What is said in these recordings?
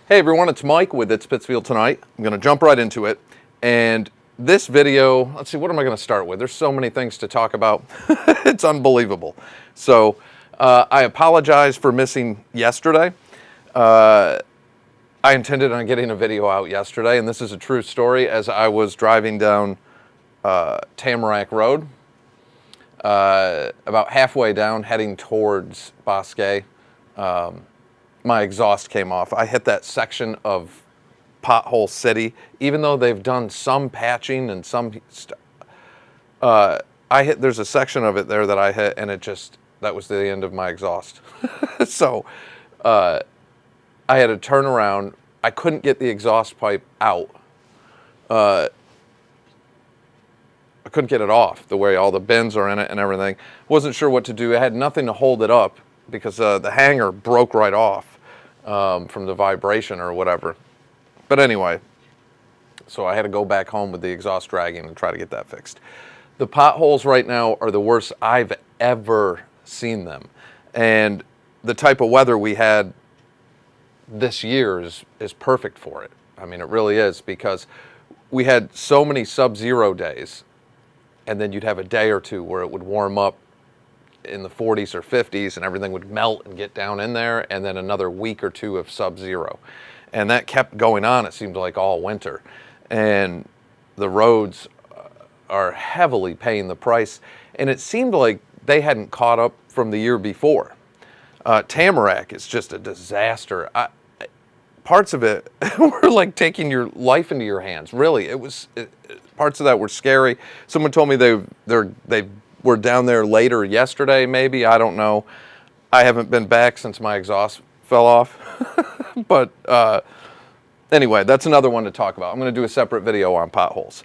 Hey everyone, it's Mike with It's Pittsfield Tonight. I'm going to jump right into it. And this video, let's see, what am I going to start with? There's so many things to talk about. It's unbelievable. So I apologize for missing yesterday. I intended on getting a video out yesterday, and this is a true story. As I was driving down Tamarack Road, about halfway down, heading towards Bosque, my exhaust came off. I hit that section of Pothole City, even though they've done some patching and there's a section of it there that I hit, and that was the end of my exhaust. So I had to turn around. I couldn't get the exhaust pipe out. I couldn't get it off the way all the bends are in it and everything. Wasn't sure what to do. I had nothing to hold it up because the hanger broke right off from the vibration or whatever. But anyway, so I had to go back home with the exhaust dragging and try to get that fixed. The potholes right now are the worst I've ever seen them. And the type of weather we had this year is perfect for it. I mean, it really is, because we had so many sub-zero days, and then you'd have a day or two where it would warm up in the 40s or 50s and everything would melt and get down in there, and then another week or two of sub-zero. And that kept going on, it seemed like, all winter. And the roads are heavily paying the price, and it seemed like they hadn't caught up from the year before. Tamarack is just a disaster. Parts of it were like taking your life into your hands, really. Parts of that were scary. Someone told me they were down there later yesterday, maybe. I don't know. I haven't been back since my exhaust fell off. But anyway, that's another one to talk about. I'm going to do a separate video on potholes.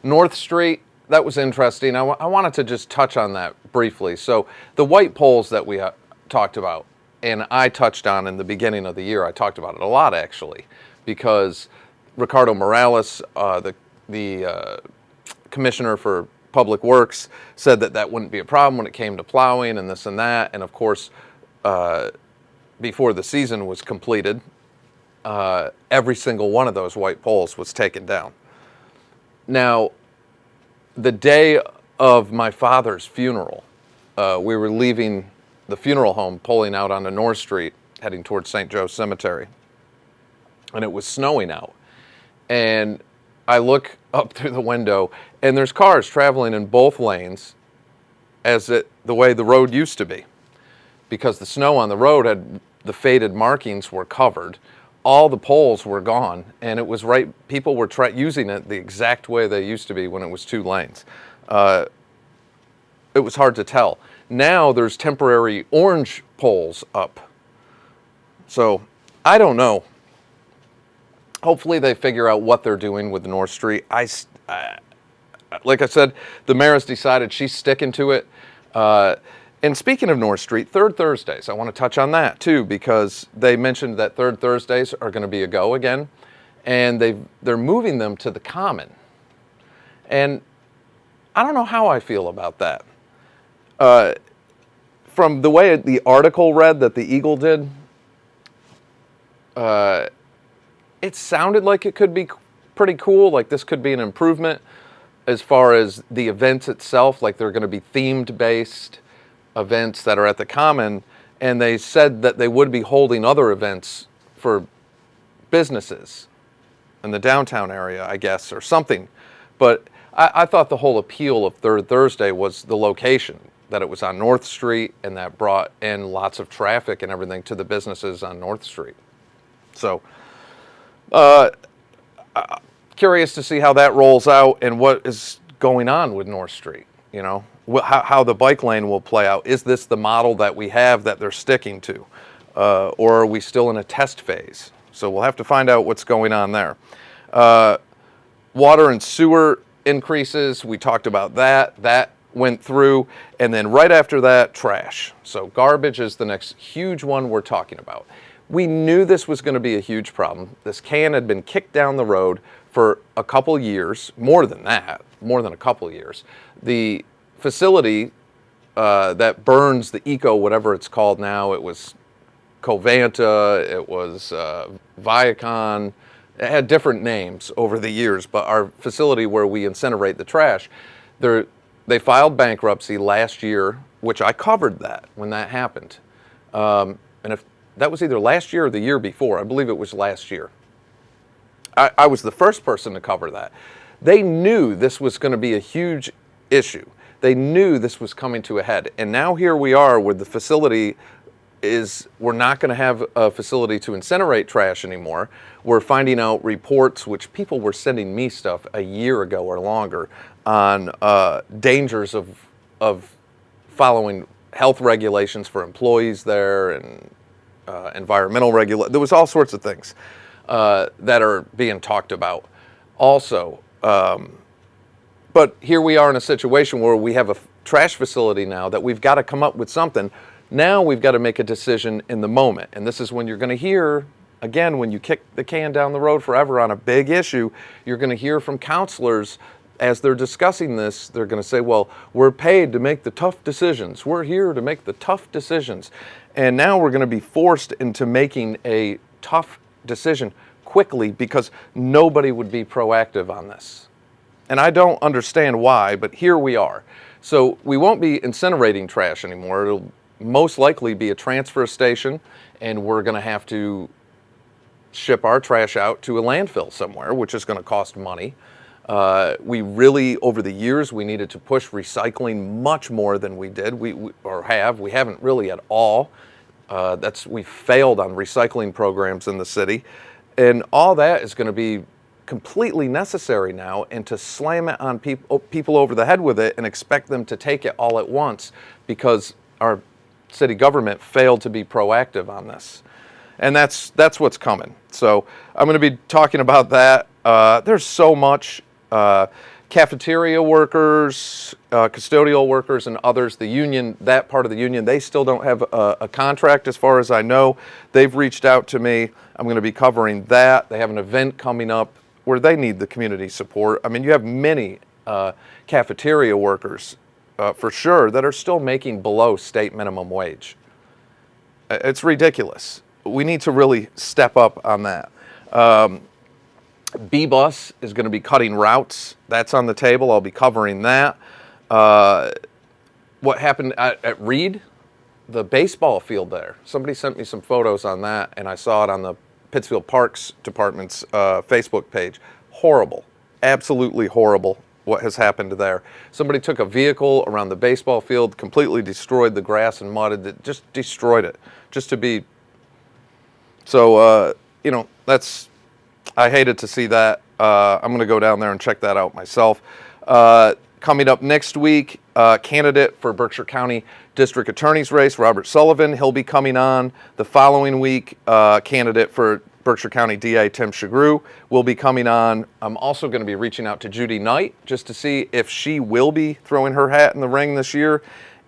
North Street, that was interesting. I wanted to just touch on that briefly. So the white poles that we talked about, and I touched on in the beginning of the year, I talked about it a lot, actually, because Ricardo Morales, the Commissioner for Public Works, said that wouldn't be a problem when it came to plowing and this and that. And of course, before the season was completed, every single one of those white poles was taken down. Now, the day of my father's funeral, we were leaving the funeral home, pulling out onto North Street, heading towards St. Joe's Cemetery. And it was snowing out. And I look up through the window, and there's cars traveling in both lanes the way the road used to be. Because the snow on the road the faded markings were covered. All the poles were gone, and it was right. People were using it the exact way they used to be when it was two lanes. It was hard to tell. Now there's temporary orange poles up. So I don't know. Hopefully they figure out what they're doing with North Street. Like I said, the mayor has decided she's sticking to it. And speaking of North Street, Third Thursdays, I want to touch on that too, because they mentioned that Third Thursdays are going to be a go again, and they're moving them to the Common. And I don't know how I feel about that. From the way the article read that the Eagle did, it sounded like it could be pretty cool, like this could be an improvement as far as the events itself, like they're going to be themed-based events that are at the Common, and they said that they would be holding other events for businesses in the downtown area, I guess, or something. But I thought the whole appeal of Third Thursday was the location, that it was on North Street, and that brought in lots of traffic and everything to the businesses on North Street. So, curious to see how that rolls out and what is going on with North Street, you know, how the bike lane will play out. Is this the model that we have that they're sticking to? Or are we still in a test phase? So we'll have to find out what's going on there. Water and sewer increases, we talked about that. That went through. And then right after that, trash. So garbage is the next huge one we're talking about. We knew this was going to be a huge problem. This can had been kicked down the road for a couple years, more than a couple years. The facility that burns the eco, whatever it's called now, it was Covanta, it was Viacom. It had different names over the years, but our facility where we incinerate the trash, they filed bankruptcy last year, which I covered that when that happened. And if that was either last year or the year before, I believe it was last year. I was the first person to cover that. They knew this was going to be a huge issue. They knew this was coming to a head. And now here we are with the facility we're not going to have a facility to incinerate trash anymore. We're finding out reports, which people were sending me stuff a year ago or longer, on dangers of following health regulations for employees there and environmental regulations. There was all sorts of things that are being talked about also. But here we are in a situation where we have a trash facility now that we've got to come up with something. Now we've got to make a decision in the moment. And this is when you're going to hear, again, when you kick the can down the road forever on a big issue, you're going to hear from counselors as they're discussing this. They're going to say, well, we're paid to make the tough decisions. We're here to make the tough decisions. And now we're going to be forced into making a tough decision quickly because nobody would be proactive on this. And I don't understand why, but here we are. So we won't be incinerating trash anymore. It'll most likely be a transfer station, and we're going to have to ship our trash out to a landfill somewhere, which is going to cost money. We really, over the years, we needed to push recycling much more than we did. We haven't really at all. We failed on recycling programs in the city, and all that is going to be completely necessary now. And to slam it on people over the head with it and expect them to take it all at once because our city government failed to be proactive on this. And that's what's coming. So I'm going to be talking about that. There's so much. Cafeteria workers, custodial workers, and others, the union, that part of the union, they still don't have a contract as far as I know. They've reached out to me. I'm going to be covering that. They have an event coming up where they need the community support. I mean, you have many cafeteria workers for sure that are still making below state minimum wage. It's ridiculous. We need to really step up on that. B-Bus is going to be cutting routes. That's on the table. I'll be covering that. What happened at Reed, the baseball field there. Somebody sent me some photos on that, and I saw it on the Pittsfield Parks Department's Facebook page. Horrible. Absolutely horrible what has happened there. Somebody took a vehicle around the baseball field, completely destroyed the grass and mud. It just destroyed it. Just to be... So, I hated to see that. I'm going to go down there and check that out myself. Coming up next week, candidate for Berkshire County District Attorney's race, Robert Sullivan. He'll be coming on. The following week, candidate for Berkshire County DA Tim Shagrew will be coming on. I'm also going to be reaching out to Judy Knight just to see if she will be throwing her hat in the ring this year.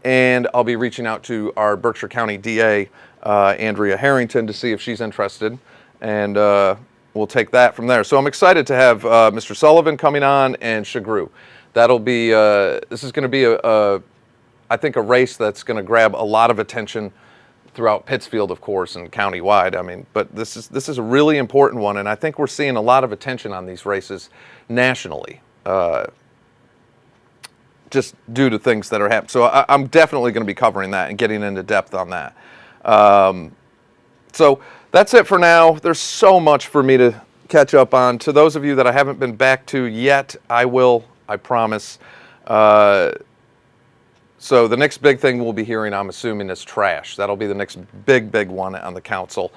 And I'll be reaching out to our Berkshire County DA, Andrea Harrington, to see if she's interested. And we'll take that from there. So I'm excited to have Mr. Sullivan coming on and Shagrew. That'll be, this is going to be I think a race that's going to grab a lot of attention throughout Pittsfield, of course, and countywide. I mean, but this is a really important one, and I think we're seeing a lot of attention on these races nationally, just due to things that are happening. So I'm definitely going to be covering that and getting into depth on that. So that's it for now. There's so much for me to catch up on. To those of you that I haven't been back to yet, I will, I promise. So the next big thing we'll be hearing, I'm assuming, is trash. That'll be the next big one on the council.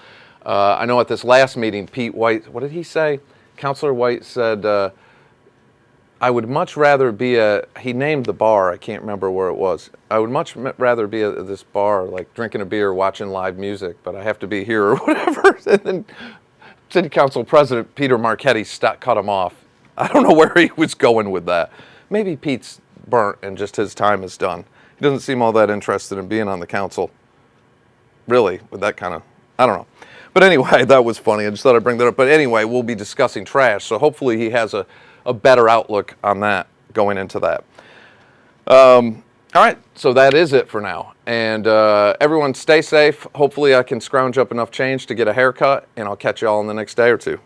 I know at this last meeting, Pete White, what did he say? Councilor White said, I would much rather be he named the bar, I can't remember where it was. I would much rather be at this bar, like drinking a beer, watching live music, but I have to be here or whatever. And then City Council President Peter Marchetti cut him off. I don't know where he was going with that. Maybe Pete's burnt and just his time is done. He doesn't seem all that interested in being on the council, really, with that kind of, I don't know. But anyway, that was funny. I just thought I'd bring that up. But anyway, we'll be discussing trash, so hopefully he has a better outlook on that going into that. All right, so that is it for now. And everyone stay safe. Hopefully I can scrounge up enough change to get a haircut, and I'll catch you all in the next day or two.